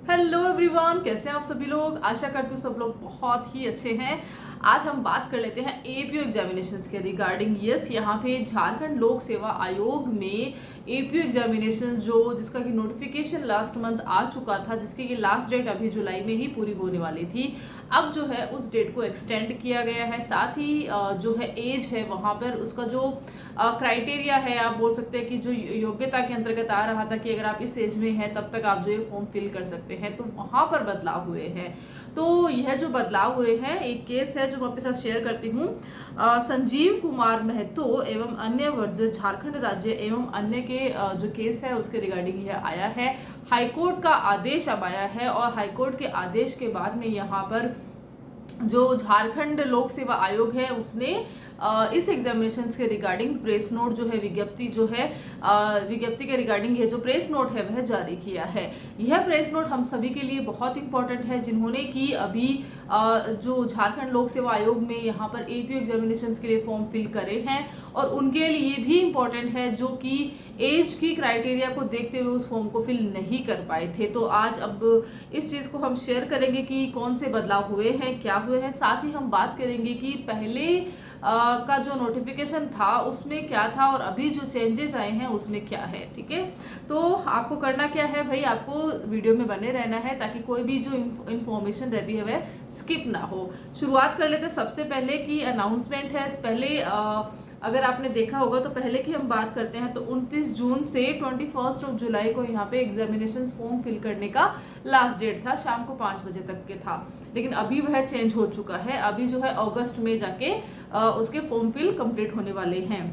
Hello everyone, कैसे हैं आप सभी लोग। आशा करती हूँ सब लोग बहुत ही अच्छे हैं। आज हम बात कर लेते हैं एपीओ एग्जामिनेशंस के रिगार्डिंग। यस, यहाँ पे झारखंड लोक सेवा आयोग में एपीओ एग्जामिनेशन जिसका कि नोटिफिकेशन लास्ट मंथ आ चुका था, जिसकी ये लास्ट डेट अभी जुलाई में ही पूरी होने वाली थी। अब जो है उस डेट को एक्सटेंड किया गया है। साथ ही जो है एज है वहाँ पर उसका जो क्राइटेरिया है, आप बोल सकते हैं कि जो योग्यता के अंतर्गत आ रहा था कि अगर आप इस एज में हैं तब तक आप जो ये फॉर्म फिल कर सकते हैं, तो वहाँ पर बदलाव हुए हैं। तो यह जो बदलाव हुए हैं, एक केस है जो मैं आपके साथ शेयर करती हूँ। संजीव कुमार महतो एवं अन्य वर्ज झारखंड राज्य एवं अन्य के जो केस है उसके रिगार्डिंग यह आया है। हाईकोर्ट का आदेश अब आया है और हाईकोर्ट के आदेश के बाद में यहाँ पर जो झारखंड लोक सेवा आयोग है उसने इस एग्जामिनेशन के रिगार्डिंग प्रेस नोट जो है, विज्ञप्ति के रिगार्डिंग ये जो प्रेस नोट है वह जारी किया है। यह प्रेस नोट हम सभी के लिए बहुत इंपॉर्टेंट है जिन्होंने कि अभी जो झारखंड लोक सेवा आयोग में यहाँ पर एपीओ एग्जामिनेशन के लिए फॉर्म फिल करे हैं, और उनके लिए भी इम्पोर्टेंट है जो कि एज की क्राइटेरिया को देखते हुए उस फॉर्म को फिल नहीं कर पाए थे। तो आज अब इस चीज़ को हम शेयर करेंगे कि कौन से बदलाव हुए हैं, क्या हुए हैं। साथ ही हम बात करेंगे कि पहले का जो नोटिफिकेशन था उसमें क्या था और अभी जो चेंजेस आए हैं उसमें क्या है। ठीक है, तो आपको करना क्या है भाई, आपको वीडियो में बने रहना है ताकि कोई भी जो इन्फॉर्मेशन रहती है वह स्किप ना हो। शुरुआत कर लेते हैं सबसे पहले की अनाउंसमेंट है। पहले अगर आपने देखा होगा तो पहले की हम बात करते हैं तो 29 जून से 21 जुलाई को यहाँ पे एग्जामिनेशन फॉर्म फिल करने का लास्ट डेट था, शाम को 5 बजे तक के था। लेकिन अभी वह चेंज हो चुका है। अभी जो है अगस्त में जाके उसके फॉर्म फिल कंप्लीट होने वाले हैं।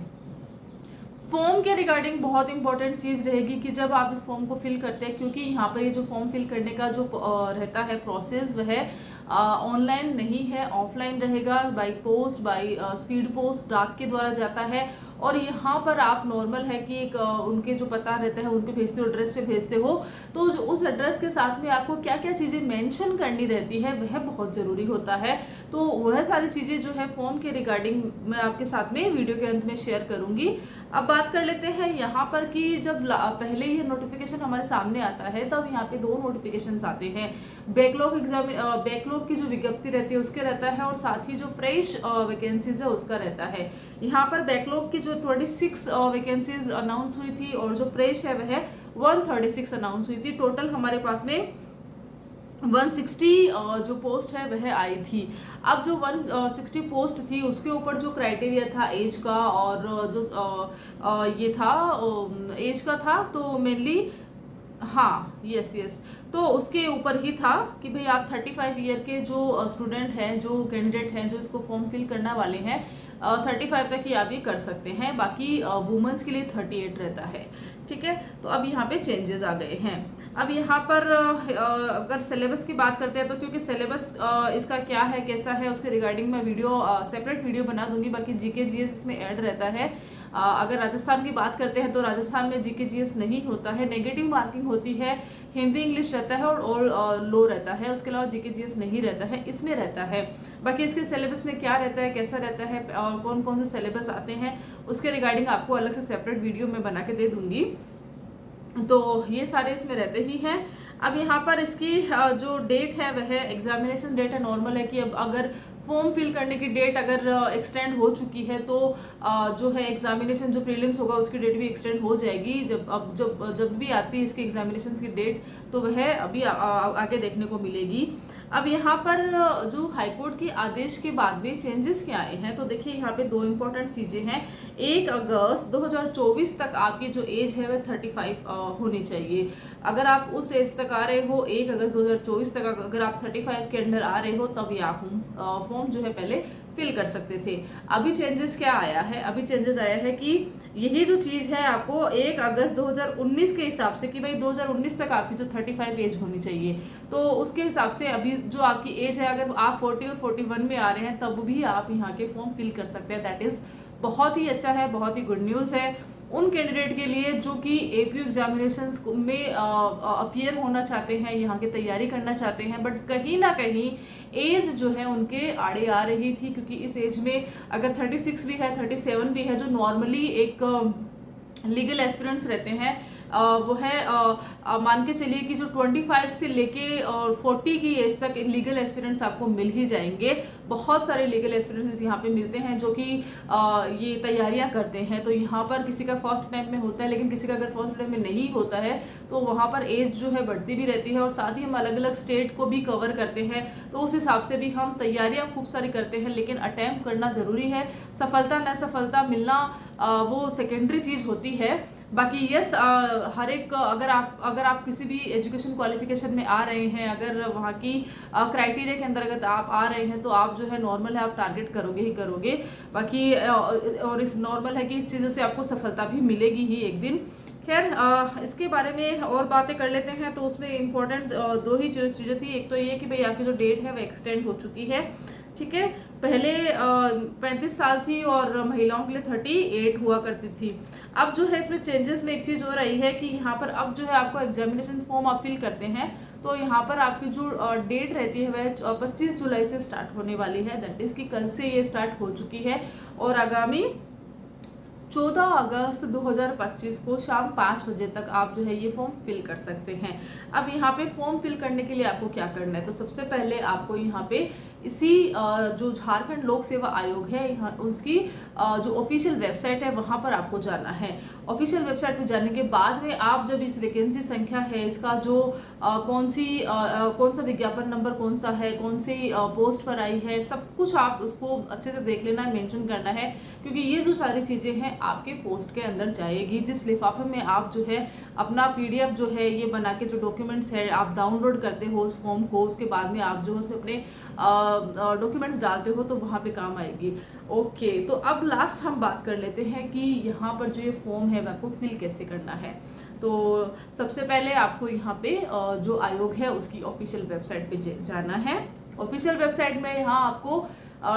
फॉर्म के रिगार्डिंग बहुत इंपॉर्टेंट चीज रहेगी कि जब आप इस फॉर्म को फिल करते हैं, क्योंकि यहाँ पर ये जो फॉर्म फिल करने का जो रहता है प्रोसेस, वह ऑनलाइन नहीं है, ऑफलाइन रहेगा। By post, by speed post, डाक के द्वारा जाता है। और यहाँ पर आप नॉर्मल है कि एक उनके जो पता रहता है उन पे भेजते हो, एड्रेस पे भेजते हो, तो उस एड्रेस के साथ में आपको क्या क्या चीज़ें मेंशन करनी रहती है वह बहुत ज़रूरी होता है। तो वह सारी चीज़ें जो है फॉर्म के रिगार्डिंग मैं आपके साथ में वीडियो के अंत में शेयर करूंगी। अब बात कर लेते हैं यहाँ पर कि जब पहले ये नोटिफिकेशन हमारे सामने आता है तब यहाँ पे 2 नोटिफिकेशंस आते हैं। बैकलॉग की जो विज्ञप्ति रहती है उसके रहता है, और साथ ही जो फ्रेश वैकेंसीज है उसका रहता है। यहाँ पर बैकलॉग की जो 26 वैकेंसीज अनाउंस हुई थी और जो फ्रेश है वह 136 अनाउंस हुई थी। टोटल हमारे पास में 160 जो पोस्ट है वह आई थी। अब जो 160 पोस्ट थी उसके ऊपर जो क्राइटेरिया था एज का, और जो ये था एज का था, तो मेनली हाँ यस तो उसके ऊपर ही था कि भाई आप 35 ईयर के जो स्टूडेंट हैं, जो कैंडिडेट हैं, जो इसको फॉर्म फिल करने वाले हैं, 35 तक ही आप ये कर सकते हैं। बाकी वुमेन्स के लिए 38 रहता है। ठीक है, तो अब यहाँ पे चेंजेस आ गए हैं। अब यहाँ पर अगर सिलेबस की बात करते हैं तो क्योंकि सिलेबस इसका क्या है, कैसा है, उसके रिगार्डिंग मैं सेपरेट वीडियो बना दूंगी। बाकी जीके जीएस इसमें ऐड रहता है। अगर राजस्थान की बात करते हैं तो राजस्थान में जीके जीएस नहीं होता है, नेगेटिव मार्किंग होती है, हिंदी इंग्लिश रहता है और लो रहता है। उसके अलावा जीके जीएस नहीं रहता है, इसमें रहता है। बाकी इसके सिलेबस में क्या रहता है, कैसा रहता है और कौन कौन से सिलेबस आते हैं उसके रिगार्डिंग आपको अलग से सेपरेट वीडियो में बना के दे दूंगी। तो ये सारे इसमें रहते ही हैं। अब यहाँ पर इसकी जो डेट है वह एग्जामिनेशन डेट है, नॉर्मल है कि अब अगर फॉर्म फिल करने की डेट अगर एक्सटेंड हो चुकी है तो जो है एग्जामिनेशन जो प्रीलिम्स होगा उसकी डेट भी एक्सटेंड हो जाएगी। जब भी आती है इसकी एग्जामिनेशन की डेट तो वह अभी आगे देखने को मिलेगी। अब यहाँ पर जो हाईकोर्ट के आदेश के बाद में चेंजेस क्या आए हैं, तो देखिए यहाँ पे 2 इंपॉर्टेंट चीजें हैं। 1 अगस्त 2024 तक आपकी जो एज है वह 35 होनी चाहिए। अगर आप उस एज तक आ रहे हो, 1 अगस्त 2024 तक अगर आप 35 के अंडर आ रहे हो, तब ये आप फॉर्म जो है पहले फिल कर सकते थे। अभी चेंजेस क्या आया है, अभी चेंजेस आया है कि यही जो चीज है आपको 1 अगस्त 2019 के हिसाब से कि भाई 2019 तक आपकी जो 35 एज होनी चाहिए, तो उसके हिसाब से अभी जो आपकी एज है, अगर आप 40 और 41 में आ रहे हैं तब भी आप यहाँ के फॉर्म फिल कर सकते हैं। दैट इज बहुत ही अच्छा है, बहुत ही गुड न्यूज़ है उन कैंडिडेट के लिए जो कि एपीयू एग्जामिनेशंस में अपीयर होना चाहते हैं, यहाँ की तैयारी करना चाहते हैं, बट कहीं ना कहीं एज जो है उनके आड़े आ रही थी। क्योंकि इस एज में अगर 36 भी है, 37 भी है, जो नॉर्मली एक लीगल एस्पिरेंट्स रहते हैं, वो है मान के चलिए कि जो 25 से लेके और 40 की एज तक लीगल एस्पिरेंट्स आपको मिल ही जाएंगे। बहुत सारे लीगल एस्पिरेंट्स यहाँ पे मिलते हैं जो कि ये तैयारियां करते हैं। तो यहाँ पर किसी का फर्स्ट अटैम्प्ट में होता है, लेकिन किसी का अगर फर्स्ट अटैम्प्ट में नहीं होता है तो वहाँ पर एज जो है बढ़ती भी रहती है। और साथ ही हम अलग अलग स्टेट को भी कवर करते हैं, तो उस हिसाब से भी हम तैयारियां खूब सारी करते हैं। लेकिन अटैम्प्ट करना जरूरी है, सफलता न सफलता मिलना वो सेकेंडरी चीज होती है। बाकी यस, हर एक अगर आप किसी भी एजुकेशन क्वालिफिकेशन में आ रहे हैं, अगर वहाँ की क्राइटेरिया के अंतर्गत आप आ रहे हैं, तो आप जो है नॉर्मल है, आप टारगेट करोगे ही करोगे। बाकी और इस नॉर्मल है कि इस चीज़ों से आपको सफलता भी मिलेगी ही एक दिन। खैर, इसके बारे में और बातें कर लेते हैं। तो उसमें इम्पोर्टेंट दो ही चीज़ें थी। एक तो ये कि भाई आपकी जो डेट है वो एक्सटेंड हो चुकी है, ठीक है। पहले 35 साल थी और महिलाओं के लिए 38 हुआ करती थी। अब जो है इसमें चेंजेस में एक चीज़ हो रही है कि यहाँ पर अब जो है आपको एग्जामिनेशन फॉर्म आप फिल करते हैं, तो यहाँ पर आपकी जो डेट रहती है वह 25 जुलाई से स्टार्ट होने वाली है। दैट इज़ कि कल से ये स्टार्ट हो चुकी है और आगामी 14 अगस्त 2025 को शाम 5 बजे तक आप जो है ये फॉर्म फिल कर सकते हैं। अब यहाँ पे फॉर्म फिल करने के लिए आपको क्या करना है, तो सबसे पहले आपको यहाँ पे इसी जो झारखंड लोक सेवा आयोग है यहाँ उसकी जो ऑफिशियल वेबसाइट है वहाँ पर आपको जाना है। ऑफिशियल वेबसाइट पे जाने के बाद में आप जब इस वैकेंसी संख्या है, इसका जो कौन सा विज्ञापन नंबर कौन सा है, कौन सी पोस्ट पर आई है, सब कुछ आप उसको अच्छे से देख लेना है, मेंशन करना है। क्योंकि ये जो सारी चीज़ें हैं आपके पोस्ट के अंदर जाएगी। जिस लिफाफे में आप जो है अपना PDF जो है ये बना के जो डॉक्यूमेंट्स है आप डाउनलोड करते हो उस फॉर्म को, उसके बाद में आप जो उसमें अपने डॉक्यूमेंट्स डालते हो तो वहाँ पे काम आएगी। ओके, तो अब लास्ट हम बात कर लेते हैं कि यहाँ पर जो ये फॉर्म है आपको फिल कैसे करना है। तो सबसे पहले आपको यहाँ पे जो आयोग है उसकी ऑफिशियल वेबसाइट पे जाना है। ऑफिशियल वेबसाइट में यहाँ आपको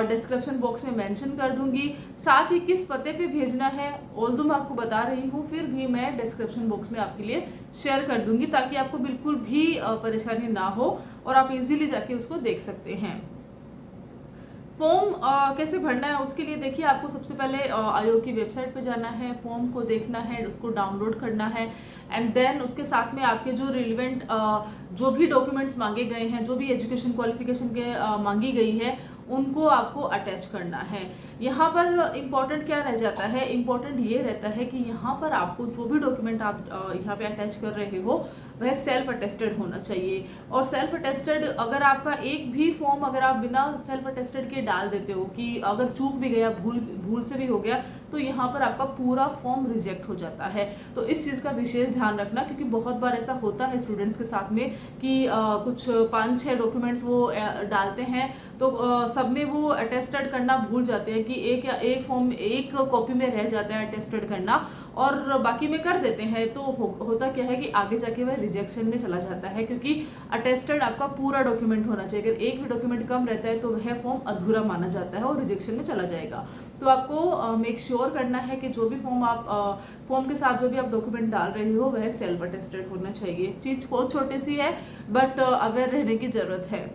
डिस्क्रिप्शन बॉक्स में मेंशन कर दूंगी, साथ ही किस पते पे भेजना है ऑल्दो मैं आपको बता रही हूँ, फिर भी मैं डिस्क्रिप्शन बॉक्स में आपके लिए शेयर कर दूंगी ताकि आपको बिल्कुल भी परेशानी ना हो और आप इजीली जाके उसको देख सकते हैं। फॉर्म कैसे भरना है उसके लिए देखिए, आपको सबसे पहले आयोग की वेबसाइट पे जाना है, फॉर्म को देखना है, उसको डाउनलोड करना है एंड देन उसके साथ में आपके जो रिलेवेंट जो भी डॉक्यूमेंट्स मांगे गए हैं, जो भी एजुकेशन क्वालिफिकेशन के मांगी गई है उनको आपको अटैच करना है। यहाँ पर इम्पॉर्टेंट क्या रह जाता है, इम्पॉर्टेंट ये रहता है कि यहाँ पर आपको जो भी डॉक्यूमेंट आप यहाँ पे अटैच कर रहे हो वह सेल्फ अटेस्टेड होना चाहिए। और सेल्फ अटेस्टेड अगर आपका एक भी फॉर्म अगर आप बिना सेल्फ अटेस्टेड के डाल देते हो कि अगर चूक भी गया, भूल से भी हो गया, तो यहाँ पर आपका पूरा फॉर्म रिजेक्ट हो जाता है। तो इस चीज़ का विशेष ध्यान रखना, क्योंकि बहुत बार ऐसा होता है स्टूडेंट्स के साथ में कि कुछ 5-6 डॉक्यूमेंट्स वो डालते हैं तो सब में वो अटेस्टेड करना भूल जाते हैं कि एक फॉर्म एक कॉपी में रह जाता है अटेस्टेड करना और बाकी में कर देते हैं। तो होता क्या है कि आगे जाके वह रिजेक्शन में चला जाता है, क्योंकि अटेस्टेड आपका पूरा डॉक्यूमेंट होना चाहिए। अगर एक भी डॉक्यूमेंट कम रहता है तो वह फॉर्म अधूरा माना जाता है और रिजेक्शन में चला जाएगा। तो आपको मेक श्योर करना है कि जो भी फॉर्म के साथ जो भी आप डॉक्यूमेंट डाल रहे हो वह सेल्फ अटेस्टेड होना चाहिए। चीज़ बहुत छोटी सी है बट अवेयर रहने की ज़रूरत है।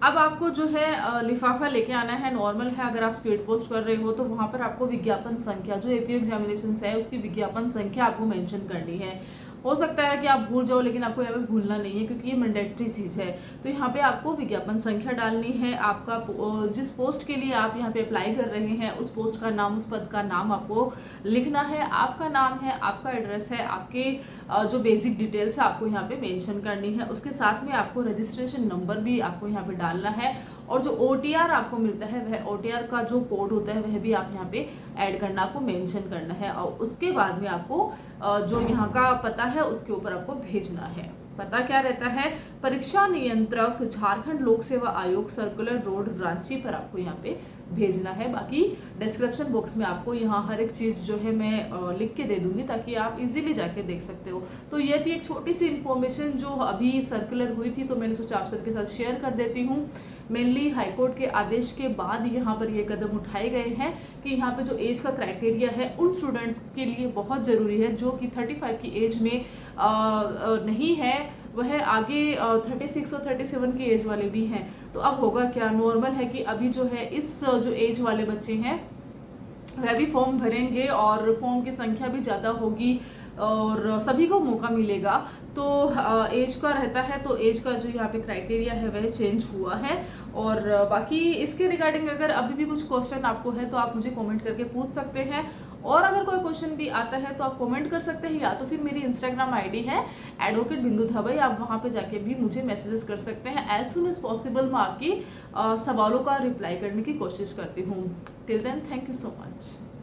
अब आपको जो है लिफाफा लेके आना है, नॉर्मल है। अगर आप स्पीड पोस्ट कर रहे हो तो वहाँ पर आपको विज्ञापन संख्या जो एपीयू एग्जामिनेशन है उसकी विज्ञापन संख्या आपको मेंशन करनी है। हो सकता है कि आप भूल जाओ, लेकिन आपको यहाँ पे भूलना नहीं है क्योंकि ये मैंडेटरी चीज़ है। तो यहाँ पे आपको विज्ञापन संख्या डालनी है, आपका जिस पोस्ट के लिए आप यहाँ पे अप्लाई कर रहे हैं उस पोस्ट का नाम, उस पद का नाम आपको लिखना है। आपका नाम है, आपका एड्रेस है, आपके जो बेसिक डिटेल्स है आपको यहाँ पे मेंशन करनी है। उसके साथ में आपको रजिस्ट्रेशन नंबर भी आपको यहाँ पे डालना है और जो OTR आपको मिलता है वह OTR का जो कोड होता है वह भी आप यहाँ पे ऐड करना, आपको मेंशन करना है। और उसके बाद में आपको जो यहाँ का पता है उसके ऊपर आपको भेजना है। पता क्या रहता है, परीक्षा नियंत्रक झारखंड लोक सेवा आयोग, सर्कुलर रोड, रांची पर आपको यहाँ पे भेजना है। बाकी डिस्क्रिप्शन बॉक्स में आपको यहाँ हर एक चीज़ जो है मैं लिख के दे दूंगी ताकि आप इजीली जाके देख सकते हो। तो ये थी एक छोटी सी इन्फॉर्मेशन जो अभी सर्कुलर हुई थी, तो मैंने सोचा आप सबके साथ शेयर कर देती हूँ। मेनली हाईकोर्ट के आदेश के बाद यहाँ पर ये कदम उठाए गए हैं कि यहाँ पे जो एज का क्राइटेरिया है उन स्टूडेंट्स के लिए बहुत ज़रूरी है जो कि 35 की एज में नहीं है, वह आगे 36 और 37 की एज वाले भी हैं। तो अब होगा क्या, नॉर्मल है कि अभी जो है इस जो एज वाले बच्चे हैं वह भी फॉर्म भरेंगे और फॉर्म की संख्या भी ज़्यादा होगी। और सभी को मौका मिलेगा। तो एज का रहता है, तो एज का जो यहाँ पे क्राइटेरिया है वह चेंज हुआ है। और बाकी इसके रिगार्डिंग अगर अभी भी कुछ क्वेश्चन आपको है तो आप मुझे कमेंट करके पूछ सकते हैं, और अगर कोई क्वेश्चन भी आता है तो आप कमेंट कर सकते हैं, या तो फिर मेरी इंस्टाग्राम आईडी है एडवोकेट बिंदु धाबई, आप वहाँ पे जाके भी मुझे मैसेजेस कर सकते हैं। एज सुन एज पॉसिबल मैं आपकी सवालों का रिप्लाई करने की कोशिश करती हूँ। Till then, thank you so much.